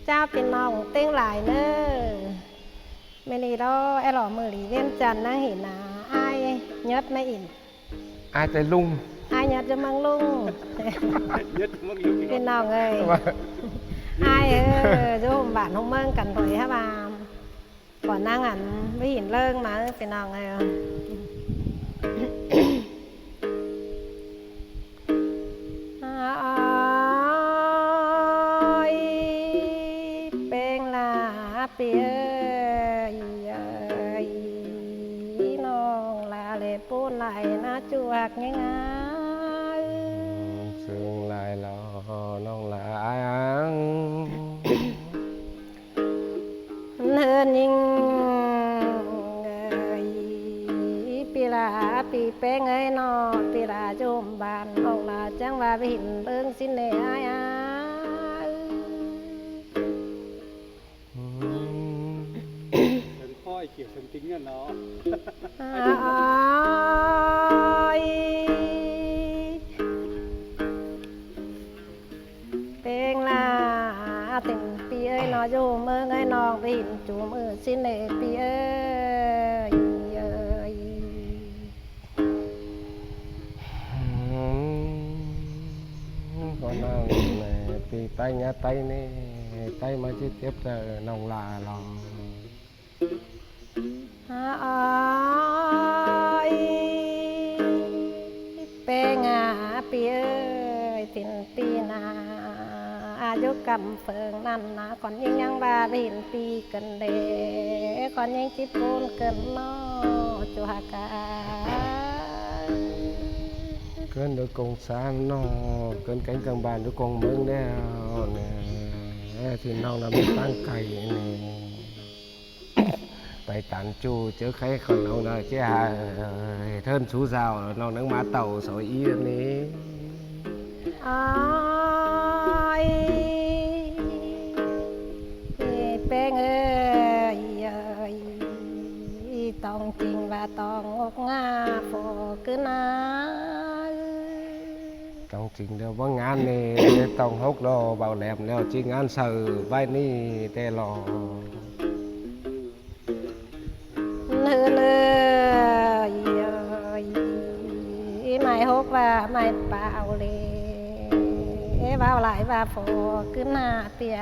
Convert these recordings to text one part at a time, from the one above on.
เจ้าเป็นน้องเต้งหลายเนอไม่รีรอไอหล่อมือหลีเวียนจันนั่งเห็นนะไอ้ยศไม่อินaiแต่ลุงไอ้ยศจะมังลุงเป็นน้องเอ้ยไอ้จะหุ่มบาทหุ่มเมืองกันถอยฮะบามก่อนนั่งอันไม่เห็นเลิกมาเป็นน้องเอ้ยเป็นลาเปียน้องลาเลปูนไหลนะจวกง่ายๆซึ่งลายรอน้องลาอ้าง เนินยิงปีลาปีแป้งเอ้ยนอปีลาจุ่มบานน้องลาจังว่าไปเห็นเบิ่งสิเนอ้ายค่อยเกี่ยวสันติงเนี่ยเนาะเป็นลาติ่งปีเอ้ยนออยู่เมืองเอ้ยน้องไปเห็นจูมือสิเนปีเอ้ยก็นั่งปีไตเงี้ยไตนี่ไตมาที่เจ็บแต่น้องลาลองเป็นงาปีเอ้ยตินปีนาอายุกำเฟิงนั่นนะก่อนยังบาบินปีกันเดก่อนยังจิปูนเกินนอจุหากาเกินđược cùng san nó กินcánh càng bàn được cùng mương đeo nè thì nó là một tăng cày nè tại tàn chu chứ khay còn đâu là chứ thân chú rào nó nắng má tàu sỏi ý nèเป็นเอ้ยต้องจริงว่าต้องอกงาโฟคือนาต้องจริงเดี๋ยวว่างานนี่ต้องฮกรอเบาแหลมแล้วจริงงานเสือไว้นี่แต่รอเนื้อเลยไม่ฮกว่าไม่เปล่าเลยว่าหลายว่าโฟคือนาเปีย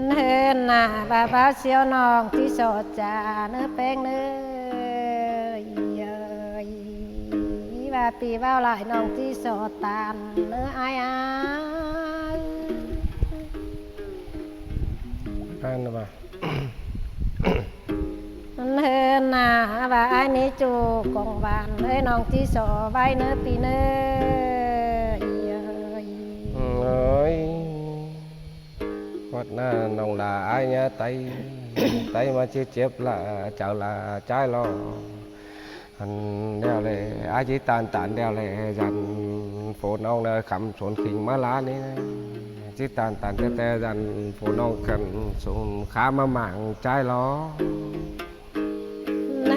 เนื้อหน้าบาบาเสียวน้องที่สดจาเนื้อแป้งเนื้อว่าปีว่าหลายน้องที่สดตานเนื้ออายนั่นหรือเปล่าเนื้อหน้าว่าไอ้นี้จูกองบานเนื้อน้องที่สดไว้เนื้อปีเนื้อna nông là ai nhá tay tay mà chia chép là chào là trái lo anh đeo này ai chỉ tàn tàn đeo này dàn phố nông là khăm xuống khinh má lá này chỉ tàn tàn tê tê dàn phố nông cần xuống khá mà mảng trái lo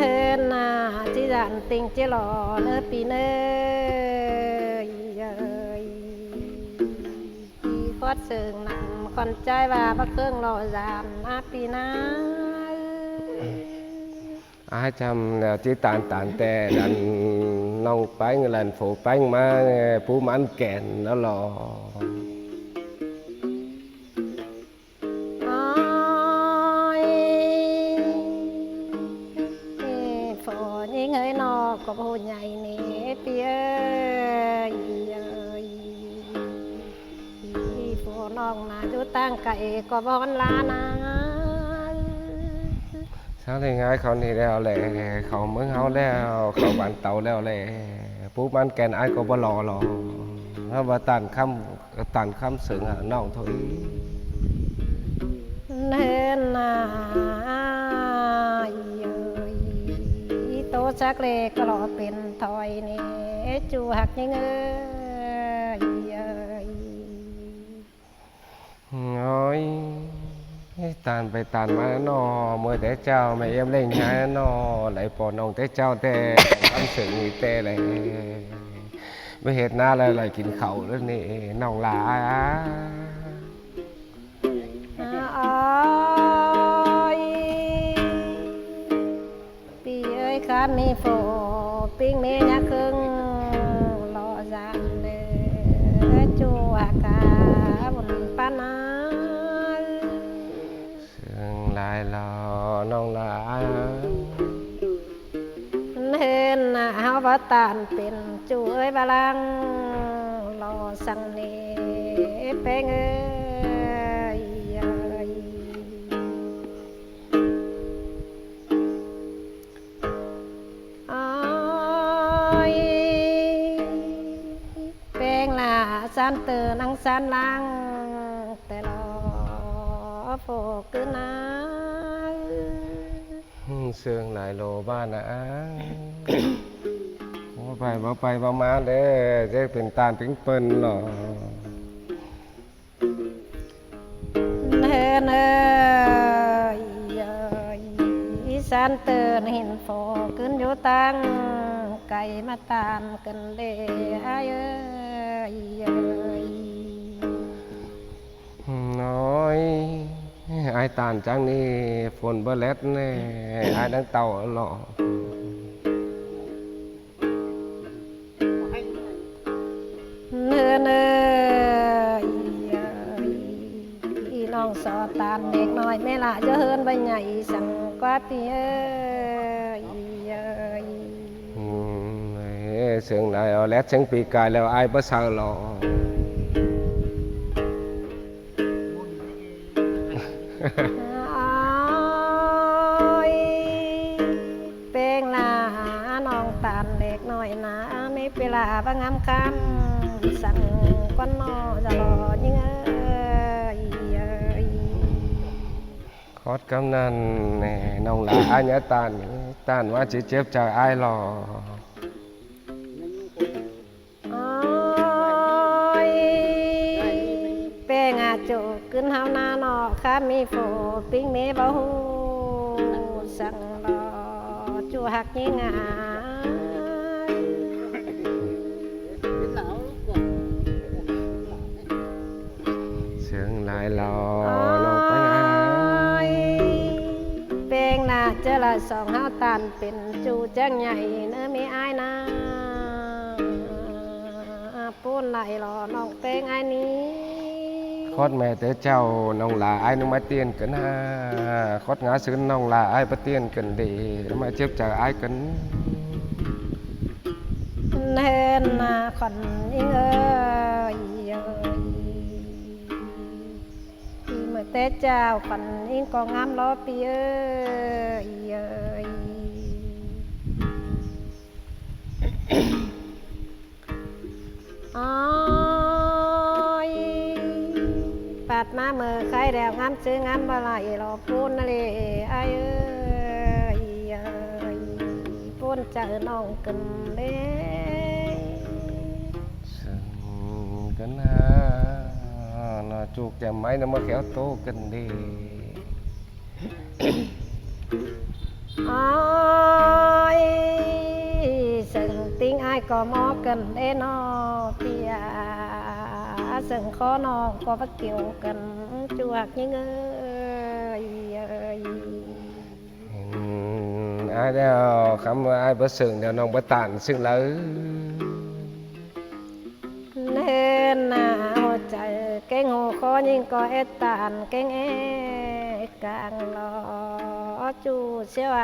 nên là chỉ dàn tình chỉ lo nữa pi nữa có sự nặng còn trai và bác khương lò giảmปีนาai chăm chỉ tàn tàn tè đàn nông bánh lần phủ bánh mà phú mãn kẹn nó lò phổ những người nó có hồ nhảy nè tiaน้องนาอยู่ตั้งไก่ก็บอนลานา sao thì ngayเขานี่แล้วแหละเขาเมืองเฮาแล้วเขาบ้านเต่าแล้วแหละปุ๊บมันแกนไอ้ก็บ่รอหรอกถ้าว่าตันคำสึงน้องถอยเนินนาโตชักเล็กก็รอเป็นถอยนี่จูหักยังngồi ตานไปตานมาเนาะเมื่อแต่เจ้าไม่เอ็มเล่นงานเนาะไหลปอน้องแต่เจ้าแต่วันสึงมีแต่เลยไม่เห็นหน้าเลยเลยกินข้าวแล้วนี่น้องหลา อ้อยปีเอ้ยข้ามีโฟปิ้งเมียครึ่งรอจันเลยจัวกาบนปานา เสียงลายรอน้องหลา เห็นเฮาบ่ตานเป็นจุเอ้ยบาลังรอสังเนเปงเอ้ยอ้อยเปงล่ะสันเตอนังสันลังแต่รอโฟกือนา เสียงหลายโลบ้านนะว่าไปว่ามาเด้อจะเป็นตานถึงเปิ้นหรอ เนินเอ้ยอีสานเตือนเห็นฟอขึ้นอยู่ตั้งไก่มาตามกันเลยอ้ายเอ้ย น้อยไอ้ตานจังนี่ฝนเบอร์เล็ดแน่ไอ้ดังเต่าหรอ เนินเอ้ยอีน้องสอตานเด็กน้อยแม่ละจะเฮินใบใหญ่สั่งกว่าปีเอ้ย เสียงไหนเอาแลดเสียงปีกายแล้วไอ้บ่เศร้าหรอ อ้อยเป็นลาน้องตาลเล็กน้อยนะไม่เวลาบางงามคำสั่งก้อนนอจะรอยิ่งคอดกำนันแน่น้องหลาอันยะตานว่าจะเจ็บจากไอ้หรอ อ้อยเป็นอาจุขึ้นเฮาหน้าหนอข้ามีโฟปิ้งเมบ่ฮูสั่งรอจูหักยิ่งอ่ะ เสียงหลายหรอน้องไปไหน เป็นน่ะเจอละสองเฮาตันเป็นจูจังใหญ่เนื้อมีอ้ายนะปูนไหลรอน้องเป็นอ้ายนี้ คอดแม่แต่เจ้าน้องหลาไอ้น้องมาเตียนกันฮะคอดงาซื้อน้องหลาไอ้ปะเตียนกันดีมาเจ็บจากไอ้กัน เห็นน่ะขอนยิ่งที่เมื่อแต่เจ้าขอนยิ่งก็งามรอปีเอ้ย อ้อยปัดมาเมื่อใครแล้วงามซื้องามบ่ไหลรอปูนเลยอ้ายเอ้ยปูนเจอน้องกันเลย ซึ่งกันฮะน่าจุกแต่ไม้น้ำมาแขวโตกันดี อ้อยซึ่งติ้งอ้ายก็มอกันเด้นอเปียซึ่งขอน้องก็ว่าเกี่ยวกันจวกยิ่งไอ้เดียวคำว่าไอ้บ่สึงเดี๋ยวน้องบ่ตานซึ่งแล้ว เนินหน้าหัวใจเก่งหูคอยิ่งก็เอตานเก่งกลางรอจูเสียว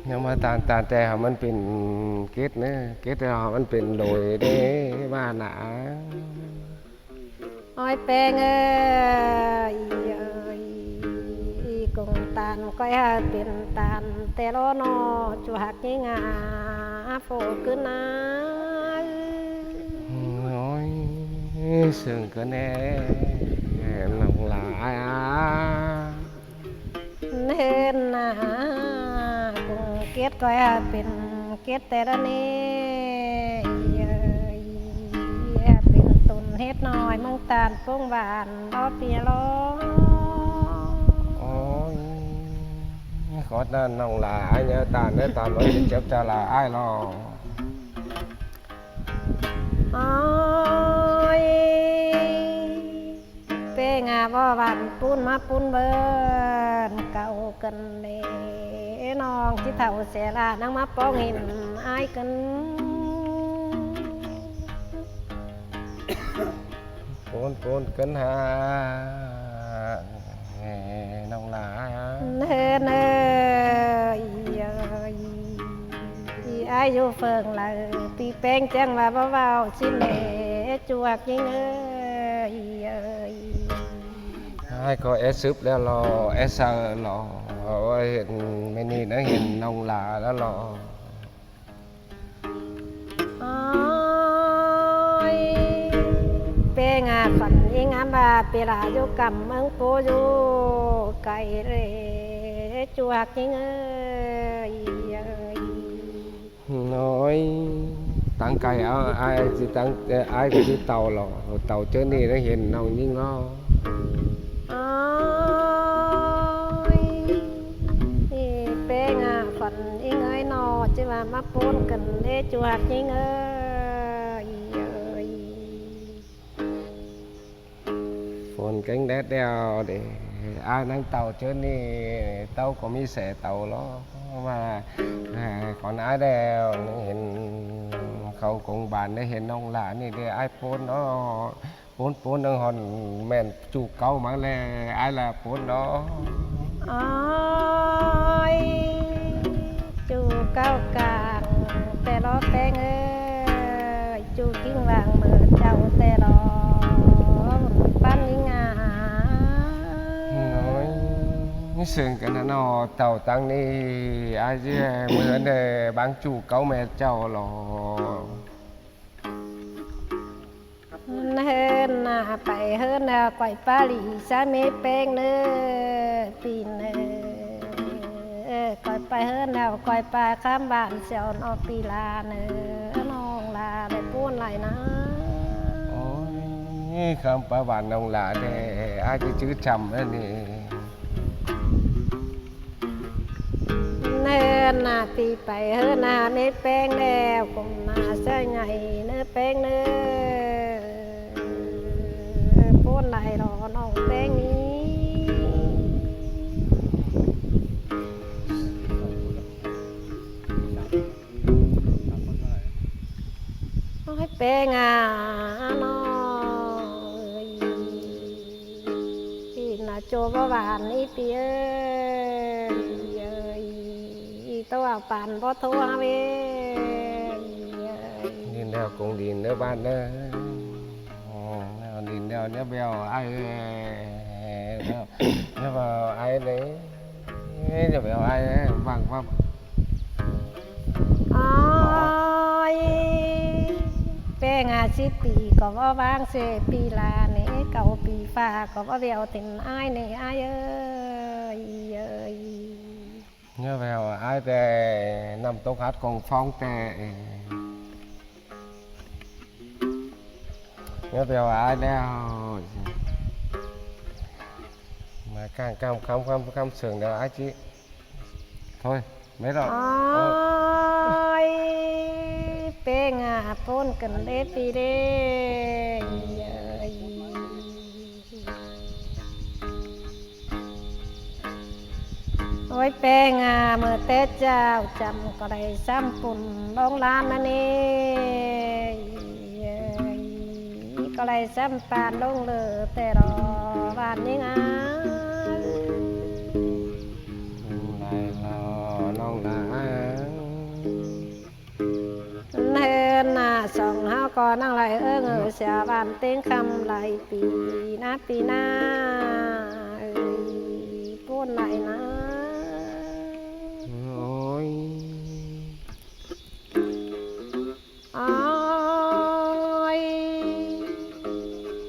ยังมาตานแต่มันเป็นเกตนะเกตเรามันเป็นโดยเด้บ้านหนา อ้อยแปงเอ้ยกงตานก็อยากเป็นตานแต่รอนอจูหักยิ่งโฟขึ้นนะ น้อยซึ่งก็แน่หลงหลาย เห็นหน้าคงเกตก็อยากเป็นเกตแต่ละนี้เป็นตุน เฮ็ดน้อยเมืองตาลป้งบานรอเปียรอ ôi khó nên nông là ai nhớ tàn để tàn mới đi chép cho là ai lo อ้อยเป้งาบ่หวานปูนมาปูนเบิ่นเก่ากันเด้น้องที่เฒ่าเสียลานั่งมาป้องหินอายกัน cuốn cuốn cân hà nông là เฮ้เนยอายอยู่เฟิงเลยปีแป้งจังว่าบ่เว้าสิแหล่จวกยิงเอ้ย ai có ép súp đó lo ép sờ lo ôi hiện mấy ni nó hiện nông là đó lo อ้อยเป้งาฝันยิงอาบาเปลาอยู่กำเมืองโปอยู่ไก่เรจวกยิงเอ้ย nói tăng cày ai thì tăng ai cũng đi tàu lo tàu chơi này nó hiện nông nhưng nó อ้อยเป้งาฝันยิงเอ้ยนอจิว่ามาปนกันเรจวกยิงเอ้ย phồn cánh đét đeo để ai đang tàu chơi này tàu có mi xẻ tàu lo mà còn ai đeo hiện khâu cùng bàn để hiện nông lạ này để ai phôn đó phôn đang hòn mền chủ câu mà là ai là phôn đó อ้อยจูเก้ากลางแต่รอแป้งเอ้ยจูกิ้งวางมือเจ้าแต่รอปั้นยิงา nói sừng cái nó tàu tăng đi ai chứ mưa để bán chủ câu mẹ cháu lo เฮินน่ะไปเฮินน่ะก่อยปลาหลีสามีแป้งเนื้อปีนก่อยไปเฮินน่ะก่อยปลาข้ามบ้านเสียวนอปีลาเนื้อน้องลาได้ปูนไหลนะ ôi không phải bạn nông lạ để ai chứ chữ trầm đấy nè เนินน่ะปีไปเฮินน่ะเนื้อแป้งแล้วกลมหน้าใส่ใหญ่เนื้อแป้งเนื้อปูนไหลรอน้องแป้งนี้ ให้เป้งน้อยพี่น่ะโจบ่หวานนี่พี่เอ้ยตัวปานบ่โทรหาเว้ย đi đeo cũng đi nữa bạn nữa đi đeo nhớ bèo ai nhớ vào ai đấy nhớ bèo ai vàng vàng อ้อยแป้ง50 ปีก็บ่วางเสปีลานี่เก่าปีฟ้าก็บ่เวียวตินอ้ายนี่อ้ายเอ้ย nhớ vào ai để nằm tốc hát còn phong tè nhớ vào ai đeo mà càng cam sườn đeo ai chứ thôi mấy rồi อ้อยเป้งปนกันเด้ปีเด้โอ้ยแป้งเมื่อเต้เจ้าจำก็ได้ซ้ำปุ่นลงลานนั่นเองก็ได้ซ้ำปานลงเลยแต่รอบ้านนี้này นะ là non là เนินน่ะสองเฮาก็นั่งไหลเสียบ้านเต็งคำไหลปีนะปีหน้าปูนไหลนะ ôi อ้อย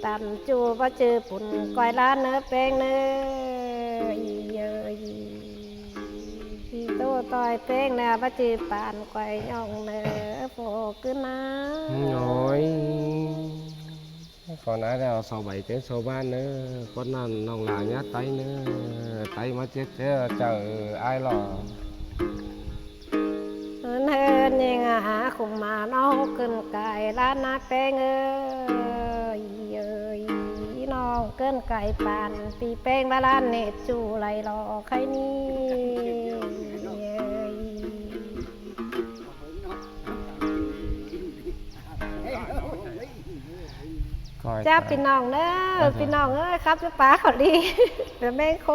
ตันจูว่าเจอปุ่นก้อยล้านเนื้อแป้งเนื้อโตต่อยแป้งเนื้อว่าเจอปานก้อยย่องเนื้อโผล่ขึ้นนะ nhồi còn ai đeo số 7 đến số 3 nữa con nòng là nhá tay nữa tay mà chết chứ chờ ai lo เฮินยิงหาคุมมาน้องขึ้นไก่ล้านนักแตงเอ้ยเอ้ยน้องเกินไก่ปานปีแป้งบาลานเนตจูไหลรอใครนี่เอ้ย coi จ้าพี่น้องเด้อพี่น้องเอ้ยครับจะป้าเขาดีแต่แม่งครบ